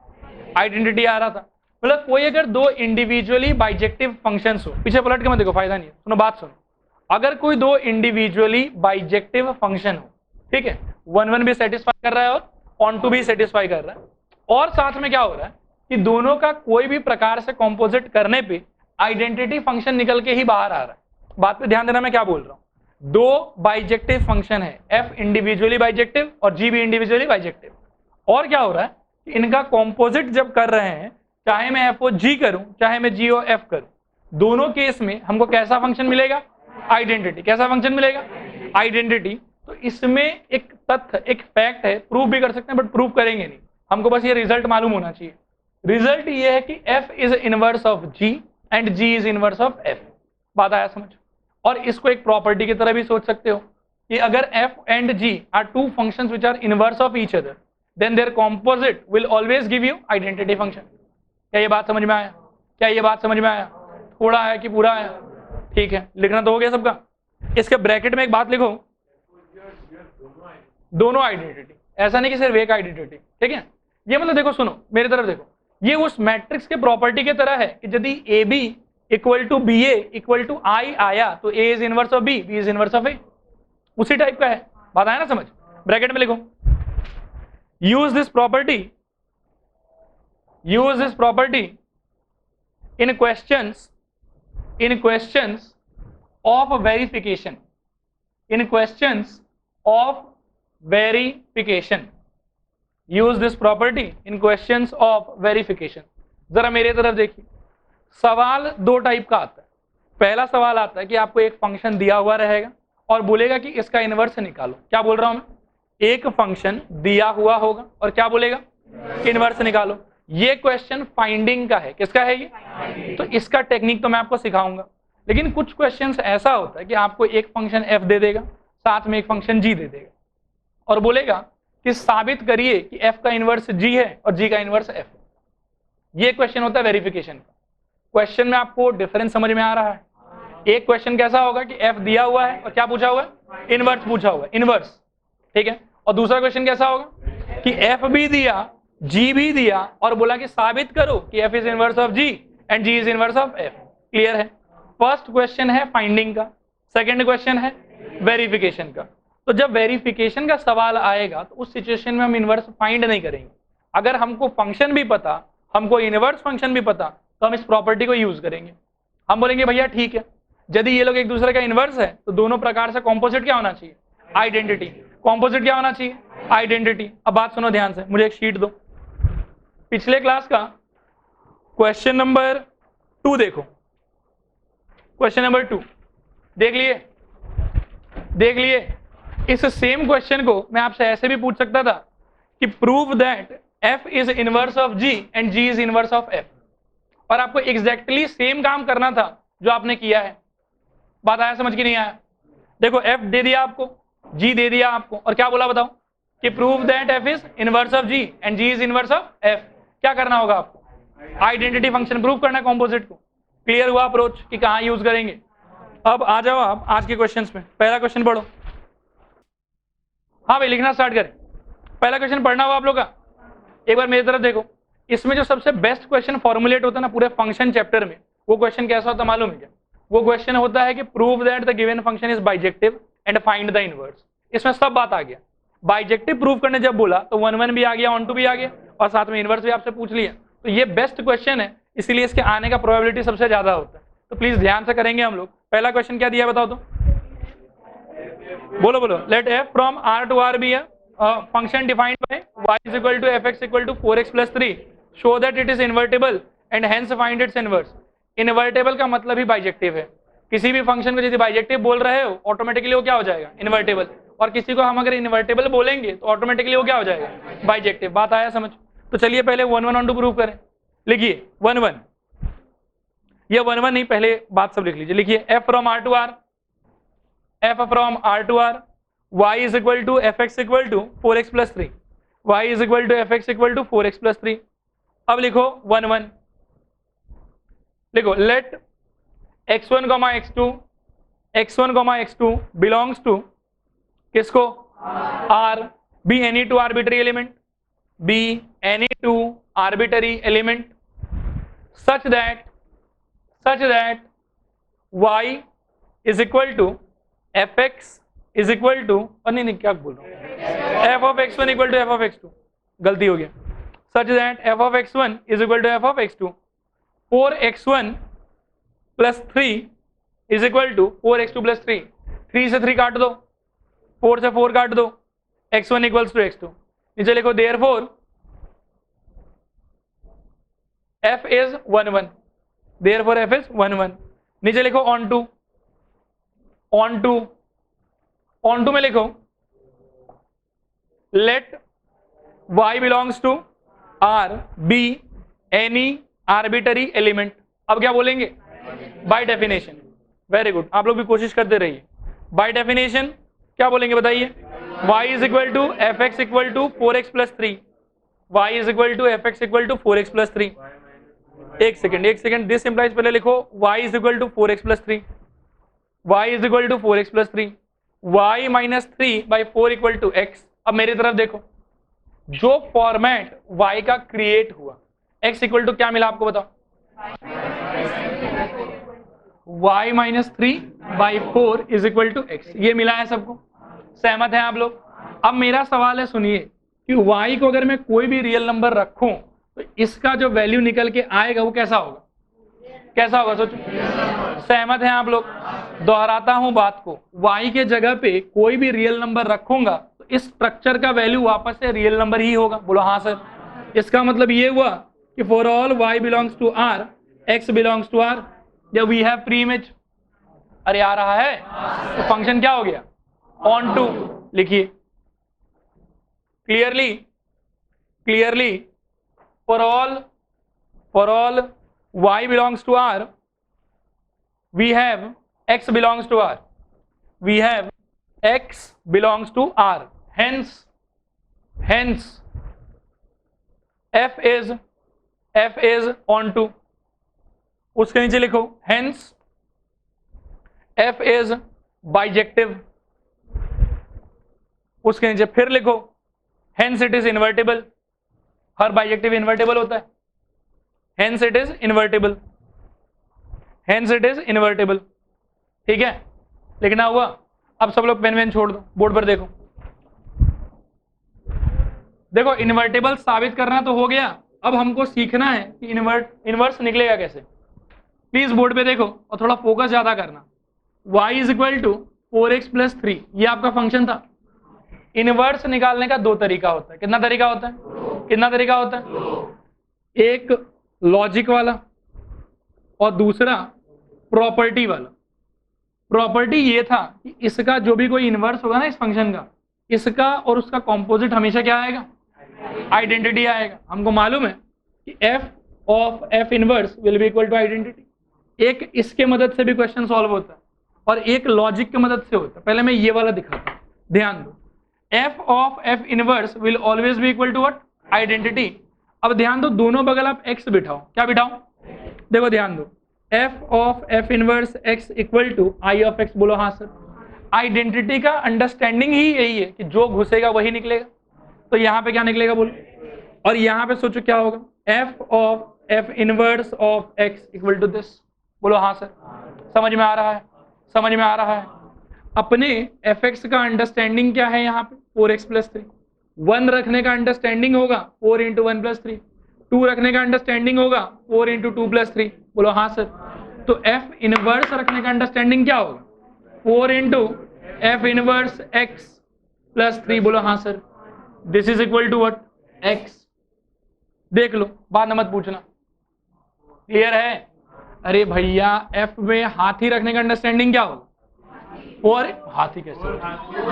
आइडेंटिटी आ रहा था। मतलब कोई अगर दो इंडिविजुअली बाइजेक्टिव फंक्शंस हो, पीछे पलट के मत देखो, फायदा नहीं है, सुनो बात सुनो। अगर कोई दो इंडिविजुअली बाइजेक्टिव फंक्शन हो, ठीक है, 1 भी सेटिस्फाई कर रहा है और ऑन टू भी सेटिस्फाई कर रहा है, और साथ में क्या हो रहा है कि दोनों का कोई भी प्रकार से कंपोजिट करने पे आइडेंटिटी फंक्शन निकल के ही बाहर आ रहा है। बात पे ध्यान देना मैं क्या बोल रहा हूं। दो बाइजेक्टिव फंक्शन है, एफ इंडिविजुअली बाइजेक्टिव और जी भी इंडिविजुअली बाइजेक्टिव, और क्या हो रहा है कि इनका कंपोजिट जब कर रहे हैं, चाहे मैं एफ ओ जी करूं चाहे मैं जी ओ एफ करूं, दोनों केस में हमको कैसा फंक्शन मिलेगा, आइडेंटिटी। कैसा फंक्शन मिलेगा, आइडेंटिटी। तो इसमें एक तथ्य, एक फैक्ट है, प्रूव भी कर सकते हैं बट प्रूव करेंगे नहीं, हमको बस ये रिजल्ट मालूम होना चाहिए। रिजल्ट ये है कि f is inverse of g and g is inverse of f। बात आया समझ? और इसको एक प्रॉपर्टी की तरह भी सोच सकते हो कि अगर f and g are two functions which are inverse of each other, then their composite will always give you identity function. क्या ये बात समझ में आया? क्या ये बात समझ में आया? थोड़ा है कि पूरा है? ठीक है, लिखना तो हो गया सबका। इसके ब्रैकेट में एक बात लिखो, दोनों आइडेंटिटी, ऐसा नहीं कि सिर्फ एक आइडेंटिटी, ठीक है। ये मतलब देखो, सुनो मेरी तरफ देखो, ये उस मैट्रिक्स के प्रॉपर्टी की तरह है कि यदि A B equal to B A equal to I आया तो A is inverse of B, B is inverse of A, उसी टाइप का है। बात आया ना समझ? ब्रैकेट में लिखो, use this property in questions of verification, in questions of verification, use this property in questions of verification. जरा मेरे तरफ देखिए, सवाल दो टाइप का आता है। पहला सवाल आता है कि आपको एक फंक्शन दिया हुआ रहेगा और बोलेगा कि इसका इनवर्स निकालो। क्या बोल रहा हूं मैं? एक फंक्शन दिया हुआ होगा और क्या बोलेगा, इनवर्स निकालो। ये क्वेश्चन फाइंडिंग का है। किसका है ये? तो इसका टेक्निक तो मैं आपको सिखाऊंगा, लेकिन कुछ क्वेश्चंस ऐसा होता है कि आपको एक फंक्शन f दे देगा, साथ में एक फंक्शन g दे देगा और बोलेगा कि साबित करिए कि f का इनवर्स g है और g का इनवर्स f है। ये क्वेश्चन होता है वेरिफिकेशन का। क्वेश्चन में आपको डिफरेंस समझ में आ रहा है? एक क्वेश्चन कैसा होगा कि f दिया हुआ है और क्या पूछा हुआ है, इनवर्स पूछा हुआ है, इनवर्स, ठीक है। और दूसरा क्वेश्चन कैसा होगा कि f भी दिया, g भी दिया और बोला कि साबित करो कि f is inverse of g and g is inverse of f। Clear है? फर्स्ट क्वेश्चन है फाइंडिंग का, सेकंड क्वेश्चन है वेरिफिकेशन का। तो जब वेरिफिकेशन का सवाल आएगा तो उस सिचुएशन में हम इनवर्स फाइंड नहीं करेंगे। अगर हमको फंक्शन भी पता, हमको इनवर्स फंक्शन भी पता, तो हम इस प्रॉपर्टी को यूज करेंगे। हम बोलेंगे भैया ठीक है, यदि ये लोग एक दूसरे का इनवर्स है तो दोनों प्रकार से कॉम्पोजिट क्या होना चाहिए, आइडेंटिटी। कॉम्पोजिट क्या होना चाहिए, आइडेंटिटी। अब बात सुनो ध्यान से, मुझे एक शीट दो। पिछले क्लास का क्वेश्चन नंबर 2 देखो, क्वेश्चन नंबर 2 देख लिए। इस सेम क्वेश्चन को मैं आपसे ऐसे भी पूछ सकता था कि prove that f is inverse of g and g is inverse of f, और आपको एग्जैक्टली सेम काम करना था जो आपने किया है। बात आया समझ की नहीं आया? देखो f दे दिया आपको, g दे दिया आपको, और क्या बोला बताओ कि prove that f is inverse of g and g is inverse of f। क्या करना होगा आपको, आइडेंटिटी फंक्शन प्रूव करना है कॉम्पोजिट को। क्लियर हुआ अप्रोच कि कहां यूज करेंगे? अब आ जाओ आप आज के क्वेश्चंस में। पहला क्वेश्चन पढ़ो। हाँ भाई लिखना स्टार्ट करें। पहला क्वेश्चन पढ़ना हुआ आप लोग का। एक बार मेरी तरफ देखो, इसमें जो सबसे बेस्ट क्वेश्चन फॉर्मुलेट होता है ना पूरे फंक्शन चैप्टर में, वो क्वेश्चन कैसा होता है मालूम है क्या? वो क्वेश्चन होता है कि prove that the given function is bijective and find the inverse. इसमें सब बात आ गया। बाइजेक्टिव प्रूव करने जब बोला तो 1 भी आ गया, 1 2 भी आ गया, और साथ में इनवर्स भी आपसे पूछ लिया। तो ये बेस्ट क्वेश्चन है, इसीलिए इसके आने का प्रोबेबिलिटी सबसे ज्यादा होता है। तो प्लीज ध्यान से करेंगे हम लोग। पहला क्वेश्चन क्या दिया बताओ तो, बोलो। Let f from r to r be a function defined by y is equal to fx equal to 4x plus 3 show that it is invertible and hence find its inverse. Invertible का मतलब ही bijective है। किसी भी function को यदि bijective बोल रहे हो ऑटोमेटिकली वो क्या हो जाएगा, इनवर्टेबल। और किसी को हम अगर इनवर्टेबल बोलेंगे तो ऑटोमेटिकली वो क्या हो जाएगा, बाइजेक्टिव। बात आया समझ? तो चलिए पहले 1 1 ऑन टू प्रूव करें। लिखिए 1 1, ये 1 1 नहीं, पहले बात सब लिख लीजिए। लिखिए f from r to r, f from r to r, y is equal to fx equal to 4x plus 3, y is equal to fx equal to 4x plus 3। अब लिखो 1 1, लिखो let x1 x2, x1 x2 belongs to किसको, r, be any two arbitrary element, be any two arbitrary element such that y is equal to fx is equal to, नहीं क्या बोल रहा हूँ, f of x1 equal to f of x2, गलती हो गया, such that f of x1 is equal to f of x2, 4x1 plus 3 is equal to 4x2 plus 3, 3 से 3 काट दो, 4 से 4 काट दो, x1 equals to x2। नीचे लिखो therefore f is 1 1, therefore f is 1 1। नीचे लिखो on to में लिखो let y belongs to r be any arbitrary element। अब क्या बोलेंगे, बाय डेफिनेशन। वेरी गुड, आप लोग भी कोशिश करते रहिए। बाय डेफिनेशन क्या बोलेंगे बताइए, y is equal to F X equal to 4x plus 3, y is equal to F X equal to 4x plus 3। एक सेकेंड, दिस इंप्लाइज, पहले लिखो y is equal to 4x plus 3, y is equal to 4x plus 3, y minus 3 by 4 equal to x। अब मेरी तरफ देखो, जो format y का create हुआ, x इक्वल टू क्या मिला आपको बताओ, y minus 3 by 4 is equal to x, ये मिला है सबको, सहमत है आप लोग? अब मेरा सवाल है, सुनिए कि y को अगर मैं कोई भी रियल नंबर रखूं तो इसका जो वैल्यू निकल के आएगा वो कैसा होगा, कैसा होगा सोचो। सहमत हैं आप लोग? दोहराता हूं बात को, y के जगह पे कोई भी रियल नंबर रखूंगा तो इस स्ट्रक्चर का वैल्यू वापस से रियल नंबर ही होगा। बोलो हाँ सर। इसका मतलब ये हुआ कि for all y belongs to r, x belongs to r, जब वी हैव प्री इमेज। अरे आ रहा है, तो फंक्शन क्या हो गया, ऑन टू। लिखिए clearly for all y belongs to r, we have x belongs to r, we have x belongs to r, hence f is on to। उसके नीचे लिखो hence f is bijective। उसके नीचे फिर लिखो hence it is invertible। Her bijective invertible होता है, hence it is invertible। ठीक है, लिखना हुआ। अब सब लोग पेन वेन छोड़ दो, बोर्ड पर देखो। देखो इन्वर्टेबल साबित करना तो हो गया, अब हमको सीखना है कि इनवर्स निकलेगा कैसे। प्लीज बोर्ड पे देखो और थोड़ा फोकस ज्यादा करना। y is equal to 4x plus 3, ये आपका फंक्शन था। इनवर्स निकालने का दो तरीका होता है। कितना तरीका होता है? एक लॉजिक वाला और दूसरा प्रॉपर्टी वाला। प्रॉपर्टी ये था कि इसका जो भी कोई इनवर्स होगा ना इस फंक्शन का, इसका और उसका कॉम्पोजिट हमेशा क्या आएगा, आइडेंटिटी आएगा। हमको मालूम है कि f of f inverse will be equal to identity. एक इसके मदद से भी क्वेश्चन सॉल्व होता है और एक लॉजिक की मदद से होता है। पहले मैं ये वाला दिखाता हूँ, ध्यान दो। f of f inverse will always be equal to what, identity. अब ध्यान दो, दोनों बगल आप x बिठाओ। क्या बिठाओ? देखो ध्यान दो, f of f inverse x equal to i of x। बोलो हाँ सर। आइडेंटिटी का अंडरस्टैंडिंग ही यही है कि जो घुसेगा वही निकलेगा। तो यहाँ पे क्या निकलेगा बोलो, और यहाँ पे सोचो क्या होगा, f of f inverse of x equal to this. बोलो हाँ सर। समझ में आ रहा है? अपने fx का अंडरस्टैंडिंग क्या है यहाँ पे, 4x प्लस 3। 1 रखने का अंडरस्टैंडिंग होगा 4 इंटू 1 प्लस 3। 2 रखने का अंडरस्टैंडिंग होगा 4 इंटू 2 प्लस 3। बोलो हाँ सर। तो f इनवर्स रखने का अंडरस्टैंडिंग क्या होगा, 4 into f inverse x plus 3। बोलो हाँ sir. This is equal to what, x। देख लो, बाद में मत पूछना। क्लियर है? अरे भैया एफ में हाथी रखने का अंडरस्टैंडिंग क्या होगा? 4 हाथी कैसे?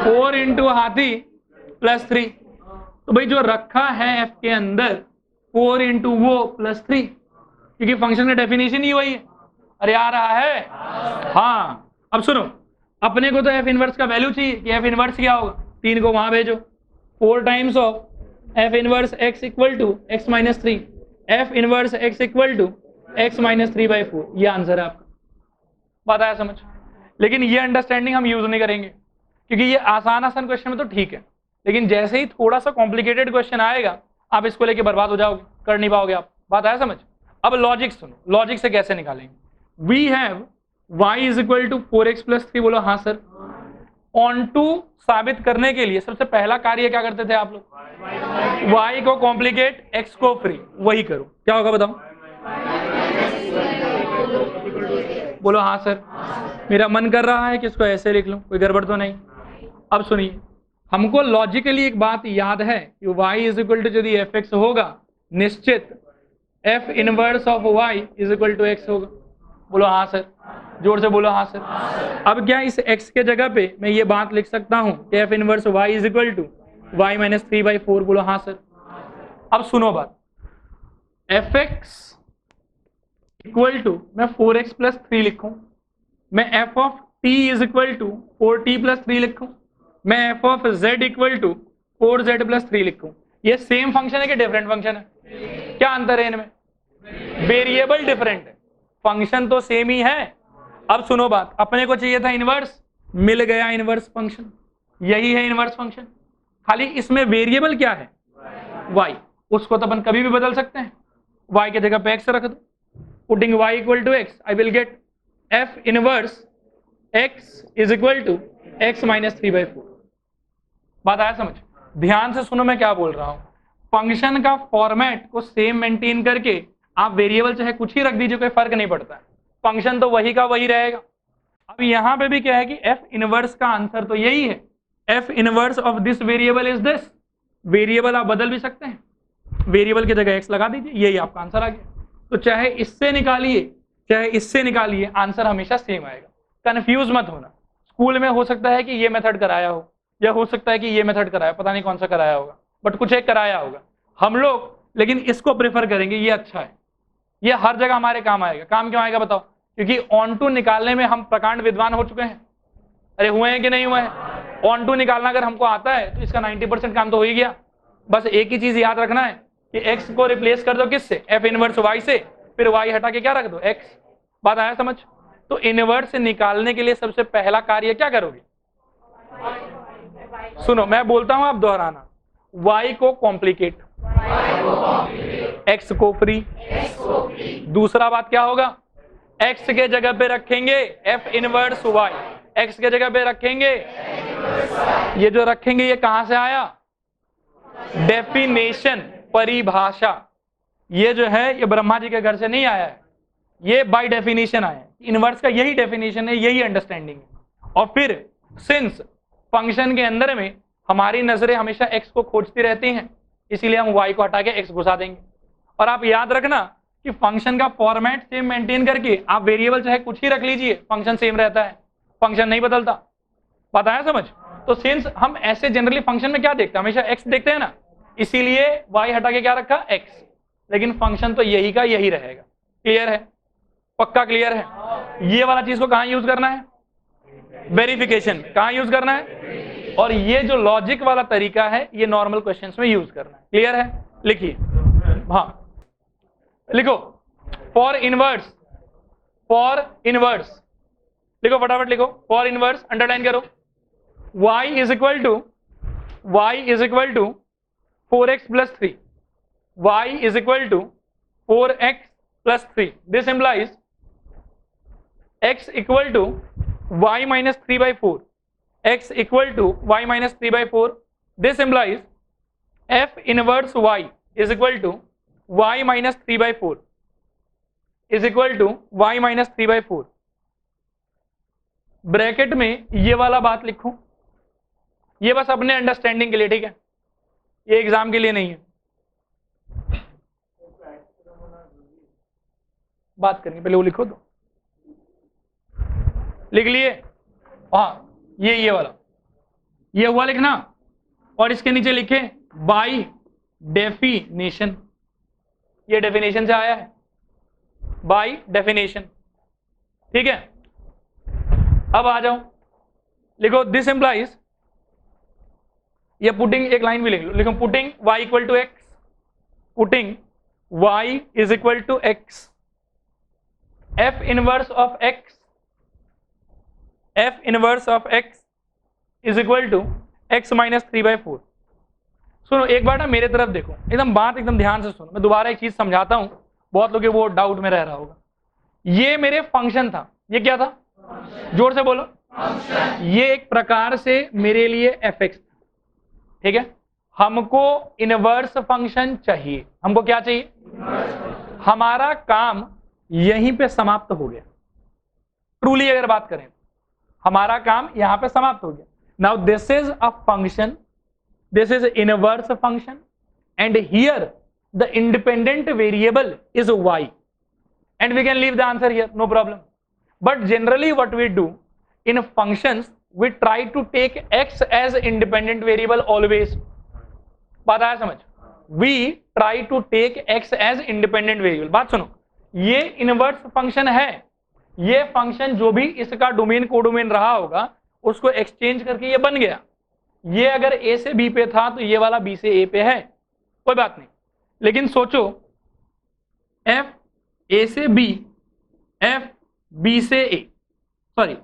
4 इंटू हाथी प्लस 3। तो भाई जो रखा है एफ के अंदर 4 इंटू वो प्लस 3, क्योंकि फंक्शन का डेफिनेशन ही वही है। अरे आ रहा है? हाँ। अब सुनो, अपने को तो एफ इनवर्स का वैल्यू चाहिए कि एफ इनवर्स क्या होगा। 3 को वहां भेजो, 4 times of f inverse x equal to x minus 3, f inverse x equal to x minus 3/4। ये आंसर है आपका। बात आया समझ? लेकिन ये अंडरस्टैंडिंग हम यूज नहीं करेंगे, क्योंकि ये आसान क्वेश्चन में तो ठीक है, लेकिन जैसे ही थोड़ा सा कॉम्प्लिकेटेड क्वेश्चन आएगा आप इसको लेके बर्बाद हो जाओगे, कर नहीं पाओगे आप। बात आया समझ? अब लॉजिक सुनो, लॉजिक से कैसे निकालेंगे। We have y is equal to 4x plus 3। बोलो हाँ सर। ऑन टू साबित करने के लिए सबसे पहला कार्य क्या करते थे आप लोग? y को कॉम्प्लिकेट, x को फ्री। वही करो, क्या होगा बताओ? बोलो हाँ सर। मेरा मन कर रहा है कि इसको ऐसे लिख लूं, कोई गड़बड़ तो नहीं? अब सुनिए, हमको लॉजिकली एक बात याद है कि y इज इक्वल टू यदि fx होगा, निश्चित f inverse of y is equal to x होगा। बोलो हाँ सर, जोर से बोलो हाँ सर। अब क्या इस x के जगह पे मैं ये बात लिख सकता हूं कि f inverse y is equal to y minus 3/4। बोलो हाँ सर। अब सुनो बात, fx इक्वल टू मैं 4x प्लस 3 लिखूं, मैं f of t is equal to 4t plus 3 लिखूं, मैं f of z equal to 4z plus 3 लिखूं। ये सेम फंक्शन है कि डिफरेंट फंक्शन है? क्या अंतर है इनमें? वेरिएबल डिफरेंट है, फंक्शन तो सेम ही है। अब सुनो बात, अपने को चाहिए था इनवर्स, मिल गया इनवर्स फंक्शन, यही है इनवर्स फंक्शन। खाली इसमें वेरिएबल क्या है? y। उसको तो अपन कभी भी बदल सकते हैं, y की जगह पे x रख दो। Putting y equal to x I will get f inverse x is equal to x minus 3/4। बात आया समझ? ध्यान से सुनो मैं क्या बोल रहा हूं। फंक्शन का फॉर्मेट को सेम मेंटेन करके आप वेरिएबल चाहे कुछ ही रख दीजिए, कोई फर्क नहीं पड़ता है, फंक्शन तो वही का वही रहेगा। अब यहां पे भी क्या है कि f इनवर्स का आंसर तो यही है, f inverse of this variable is this. Variable आप बदल भी सकते हैं, वेरिएबल की जगह x लगा दीजिए, यही आपका आंसर आ गया। तो चाहे इससे निकालिए चाहे इससे निकालिए, आंसर हमेशा सेम आएगा। कंफ्यूज मत होना। स्कूल में हो सकता है कि ये मेथड कराया हो, या हो सकता है कि ये मेथड कराया, पता नहीं कौन सा कराया होगा, बट कुछ एक कराया होगा। हम लोग लेकिन इसको प्रेफर करेंगे, ये अच्छा है, ये हर जगह हमारे काम आएगा। काम क्यों आएगा बताओ? क्योंकि ऑन टू निकालने में हम प्रकांड विद्वान हो चुके हैं। अरे हुए हैं कि नहीं हुए हैं? ऑन टू निकालना अगर हमको आता है तो इसका 90% काम तो हो ही गया। बस एक ही चीज याद रखना है कि x को रिप्लेस कर दो किससे? f इनवर्स y से, फिर y हटा के क्या रख दो? x। बात आया समझ? तो इनवर्स निकालने के लिए सबसे पहला कार्य क्या करोगे? सुनो मैं बोलता हूं, आप दोहराना। y को कॉम्प्लिकेट, x को फ्री। दूसरा बात क्या होगा? x के जगह पे रखेंगे f इनवर्स y, x के जगह पे रखेंगे, ये जो रखेंगे ये कहां से आया? डेफिनेशन, परिभाषा। ये जो है ये ब्रह्मा जी के घर से नहीं आया है, ये बाय डेफिनेशन आया है। इनवर्स का यही डेफिनेशन है, यही अंडरस्टैंडिंग है। और फिर सिंस फंक्शन के अंदर में हमारी नजरें हमेशा x को खोजती रहती हैं, इसीलिए हम y को हटा के x घुसा देंगे। और आप याद रखना कि फंक्शन का फॉर्मेट सेम मेंटेन करके आप वेरिएबल चाहे कुछ ही रख लीजिए, फंक्शन सेम रहता है, फंक्शन नहीं बदलता। बात आया समझ? तो सिंस हम ऐसे जनरली फंक्शन में क्या देखते हैं? हमेशा x देखते हैं ना, इसीलिए y हटा के क्या रखा? x। लेकिन फंक्शन तो यही का यही रहेगा। क्लियर है? पक्का क्लियर है? ये वाला चीज को कहां यूज करना है? वेरिफिकेशन। कहां यूज करना है? और ये जो लॉजिक वाला तरीका है ये नॉर्मल क्वेश्चंस में यूज करना है। क्लियर है? लिखिए, हाँ लिखो। फॉर इनवर्स, फॉर इनवर्स लिखो, फटाफट लिखो। फॉर इनवर्स अंडरलाइन करो। y is equal to 4x plus 3, y is equal to 4x plus 3। This implies x equal to y minus 3/4, x equal to y minus 3/4। This implies f inverse y is equal to y minus 3/4 is equal to y minus 3/4। Bracket में ये वाला बात लिखूं, ये बस अपने understanding के लिए, ठीक है? ये एग्जाम के लिए नहीं है। बात करनी, पहले वो लिखो तो, लिख लिए। हाँ ये वाला, ये हुआ लिखना, और इसके नीचे लिखे बाय डेफिनेशन, ये डेफिनेशन से आया है, बाय डेफिनेशन, ठीक है। अब आ जाओ, लिखो दिस एम्प्लाइज, ये पुटिंग एक लाइन भी लिख लो, लिखो putting y equal to x, putting y is equal to x, f inverse of x, f inverse of x is equal to x minus 3/4। सुनो एक बार ना मेरे तरफ देखो, एकदम बात एकदम ध्यान से सुनो, मैं दोबारा एक चीज समझाता हूं, बहुत लोग वो डाउट में रह रहा होगा। ये मेरे फंक्शन था, ये क्या था, जोर से बोलो, ये एक प्रकार से मेरे लिए fx था, ठीक है। हमको इनवर्स फंक्शन चाहिए, हमको क्या चाहिए, हमारा काम यहीं पे समाप्त हो गया, ट्रूली अगर बात करें हमारा काम यहां पे समाप्त हो गया। Now this is a function, this is inverse function, and here the independent variable is y, and we can leave the answer here, no problem. But generally what we do in functions, we try to take x as independent variable always. बात आया समझ, we try to take x as independent variable। बात सुनो, ये inverse function है, ये function जो भी इसका डोमेन कोडोमेन रहा होगा उसको एक्सचेंज करके ये बन गया। ये अगर a से b पे था तो ये वाला b से a पे है, कोई बात नहीं। लेकिन सोचो f a से b, f b से a, sorry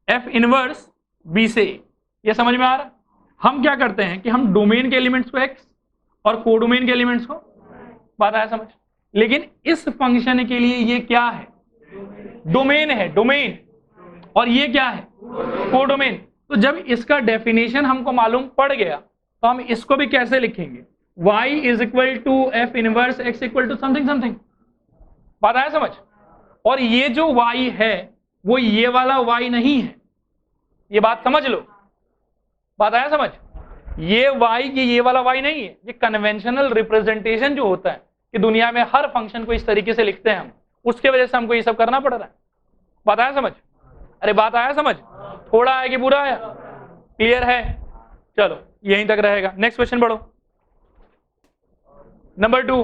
f inverse b से a, ये समझ में आ रहा। हम क्या करते हैं कि हम डोमेन के एलिमेंट्स को x और कोडोमेन के एलिमेंट्स को, बात आया समझ। लेकिन इस फंक्शन के लिए ये क्या है, डोमेन है, डोमेन, और ये क्या है, कोडोमेन। तो जब इसका डेफिनेशन हमको मालूम पड़ गया तो हम इसको भी कैसे लिखेंगे, y is equal to f inverse x equal to something something, बात आया समझ। और ये जो y है वो ये वाला y नहीं है, ये बात समझ लो, बात आया समझ। ये y ये वाला y नहीं है, ये कन्वेंशनल रिप्रेजेंटेशन जो होता है कि दुनिया में हर फंक्शन को इस तरीके से लिखते हैं हम, उसके वजह से हमको ये सब करना पड़ रहा है। बात आया समझ, अरे बात आया समझ, थोड़ा आया कि पूरा आया, क्लियर है। चलो यहीं तक रहेगा, नेक्स्ट क्वेश्चन बढ़ो, नंबर 2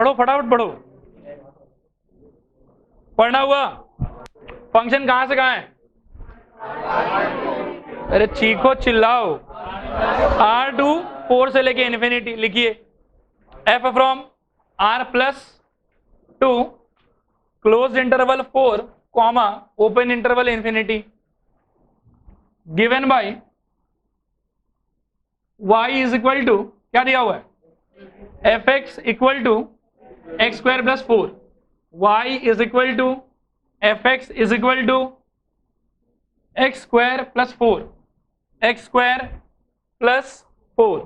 पढ़ो, फटाफट पढ़ो, पढ़ना हुआ। फंक्शन कहां से कहां है, अरे चीखो चिल्लाओ, R2 4 से लेके इन्फिनिटी लिखिए, f from r plus 2 close interval 4 comma open interval infinity, given by y is equal to, क्या दिया हुआ है, fx equal to x square plus 4, y is equal to fx is equal to x square plus 4, x square plus 4,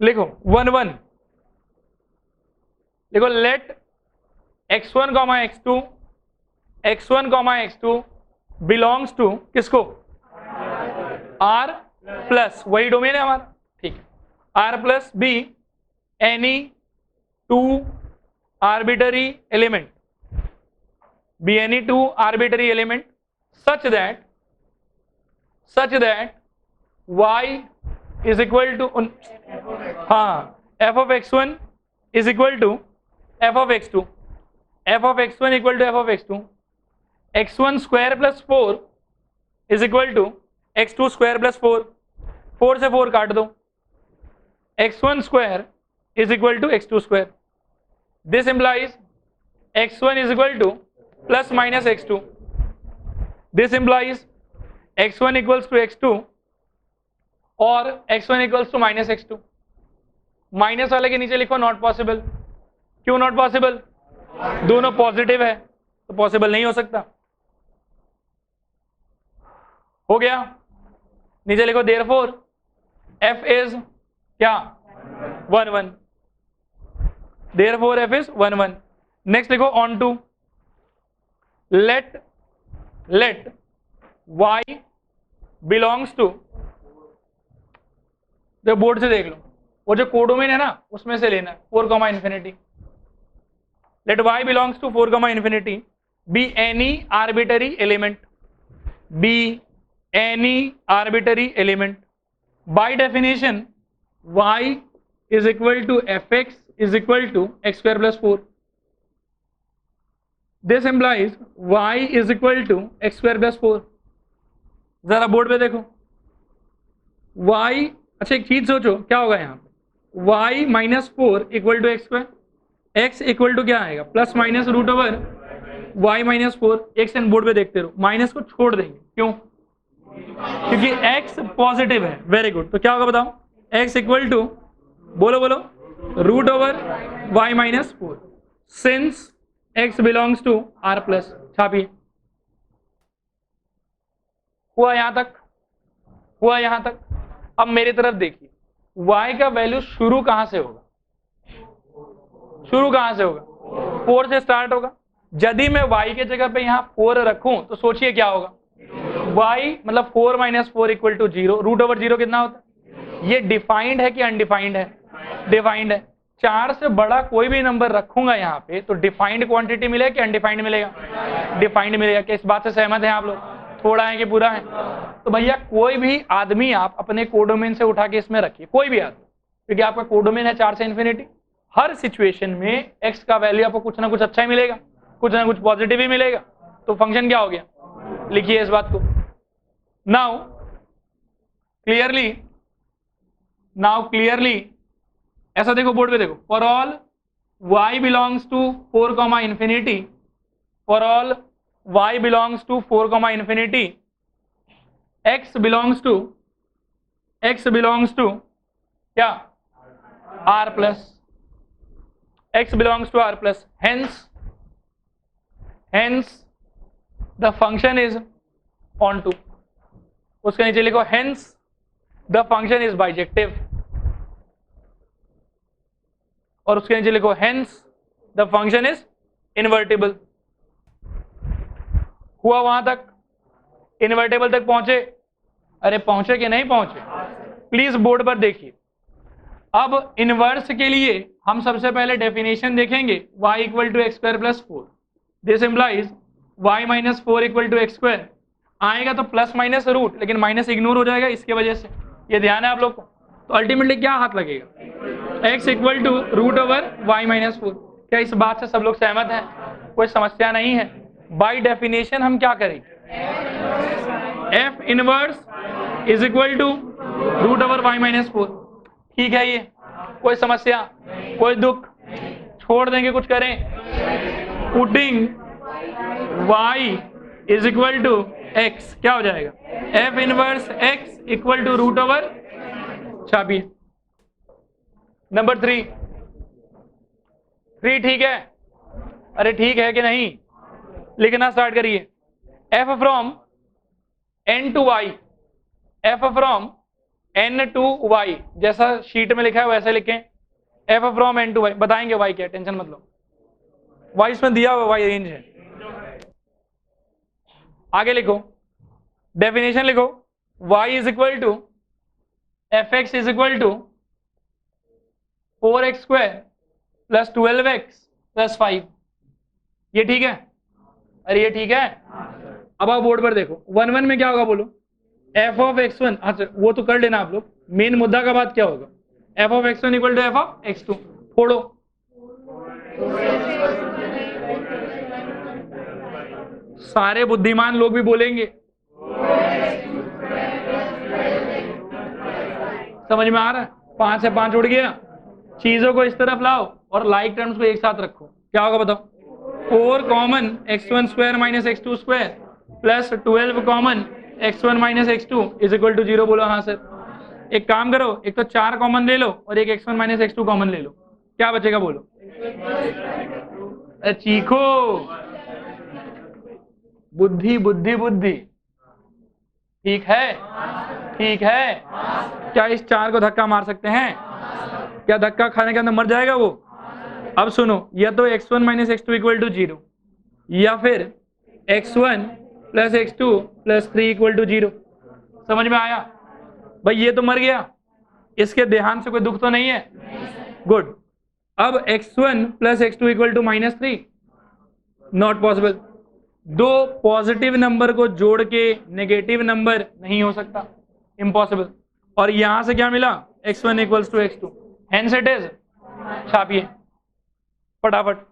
लिखो 1 1, लिखो let x1 x2, x1 x2 belongs to किसको, r plus, वही domain है हमारा, ठीक है, r plus b any 2 arbitrary element, be any 2 arbitrary element such that y is equal to, हाँ, f of x1 is equal to f of x2, f of x1 equal to f of x2, x1 square plus 4 is equal to x2 square plus 4, 4 से 4 काट दो, x1 square is equal to x2 square, this implies x1 is equal to plus minus x2, this implies x1 equals to x2 और x1 equals to minus x2, minus वाले के नीचे लिखो not possible, क्यों not possible, दोनों positive है तो possible नहीं हो सकता, हो गया। नीचे लिखो देयरफॉर f इज क्या 1 1, देयरफॉर f इज 1 1। नेक्स्ट लिखो onto let y belongs to, जो बोर्ड से देख लो, वो जो कोडोमेन है ना उसमें से लेना 4 comma infinity, let y belongs to 4 infinity be any arbitrary element. By definition y is equal to fx is equal to x square plus 4. This implies y is equal to x square plus 4. जरा board पे देखो y, अच्छा एक चीज सोचो क्या होगा यहाँ पे, y minus 4 equal to x square, x equal to क्या आएगा plus minus root over y minus 4. एक सेकंड बोर्ड पे देखते रहो, माइनस को छोड़ देंगे, क्यों? क्योंकि x पॉजिटिव है. Very good. तो क्या होगा बताओ, x इक्वल टू बोलो root over y minus 4 since x belongs to r plus. छापिए. हुआ यहां तक. अब मेरी तरफ देखिए, y का वैल्यू शुरू कहां से होगा? 4 से स्टार्ट होगा. यदि मैं y के जगह पे यहाँ 4 रखूं तो सोचिए क्या होगा, y मतलब 4 minus 4 equal to 0. Root over 0 कितना होता है? ये डिफाइंड है कि अनडिफाइंड है? डिफाइंड है. 4 से बड़ा कोई भी नंबर रखूंगा यहाँ पे तो डिफाइंड क्वांटिटी मिलेगा कि अनडिफाइंड मिलेगा? डिफाइंड मिलेगा. क्या इस बात से सहमत हैं आप लोग? थोड़ा है कि पूरा है? तो भैया कोई भी आदमी आप अपने कोडोमेन से उठा के इसमें रखिए, कोई भी आदमी, क्योंकि आपका कोडोमेन है 4 से इन्फिनिटी. हर सिचुएशन में x का वैल्यू आपको कुछ ना कुछ अच्छा ही मिलेगा, कुछ ना कुछ पॉजिटिव ही मिलेगा. तो फंक्शन क्या हो गया? लिखिए इस बात को. नाउ क्लियरली ऐसा देखो बोर्ड पे देखो, for all y belongs to 4 infinity, for all y belongs to 4 infinity, x belongs to क्या? r plus. x belongs to r plus, hence the function is onto. उसके नीचे लिखो hence the function is bijective, और उसके नीचे लिखो hence the function is invertible. हुआ वहां तक? इन्वर्टेबल तक पहुंचे? अरे पहुंचे कि नहीं पहुंचे? प्लीज बोर्ड पर देखिए. अब इनवर्स के लिए हम सबसे पहले डेफिनेशन देखेंगे, y equal to x square plus 4. This implies y minus 4 equal to x square. आएगा तो प्लस माइनस रूट, लेकिन माइनस इग्नोर हो जाएगा इसके वजह से. ये ध्यान है आप लोग को. तो अल्टीमेटली क्या हाथ लगेगा? x equal to root over y minus 4. क्या इस बात से सब लोग सहमत हैं? कोई समस्या नहीं है? बाई डेफिनेशन हम क्या करेंगे? f inverse is equal to root over y minus 4. ठीक है, ये कोई समस्या, कोई दुख? छोड़ देंगे, कुछ करें? Putting y is equal to x क्या हो जाएगा? f inverse x equal to root over. छापिए. नंबर 3. ठीक है? अरे ठीक है कि नहीं? लिखना स्टार्ट करिए. f from n to y, f from n to y, जैसा शीट में लिखा है वैसे लिखें. f from n to y. बताएंगे y क्या, टेंशन मत लो. y इसमें दिया हुआ, y रेंज है. आगे लिखो, डेफिनेशन लिखो. y is equal to fx is equal to 4x square plus 12x plus 5. ये ठीक है? अरे ये ठीक है? अब आप बोर्ड पर देखो, 1 में क्या होगा बोलो? f of x1. अच्छा वो तो कर लेना आप लोग. मेन मुद्दा का बात क्या होगा? f of x1 equal to f of x2. फोड़ो. सारे बुद्धिमान लोग भी बोलेंगे. समझ में आ रहा है? 5 से 5 उड़ गया. चीजों को इस तरफ लाओ और लाइक टर्म्स को एक साथ रखो. क्या होगा बताओ? 4 common x1 square minus x2 square plus 12 common x1 minus x2 is equal to 0. बोलो हाँ सर. एक काम करो, एक तो 4 कॉमन ले लो और एक x1 माइनस x2 कॉमन ले लो. क्या बचेगा बोलो? चीखो. बुद्धि बुद्धि बुद्धि. ठीक है? ठीक है? क्या इस 4 को धक्का मार सकते हैं? क्या धक्का खाने के अंदर मर जाएगा वो? अब सुनो, या तो x1 minus x2 equal to 0 या फिर x1 plus x2 plus 3 equal to 0. समझ में आया? भाई ये तो मर गया, इसके देहांत से कोई दुख तो नहीं है? गुड. अब x1 plus x2 equal to -3, not possible. दो पॉजिटिव नंबर को जोड़ के नेगेटिव नंबर नहीं हो सकता, इम्पॉसिबल। और यहां से क्या मिला, x1 equals to x2, hence it is, छापिए फटाफट।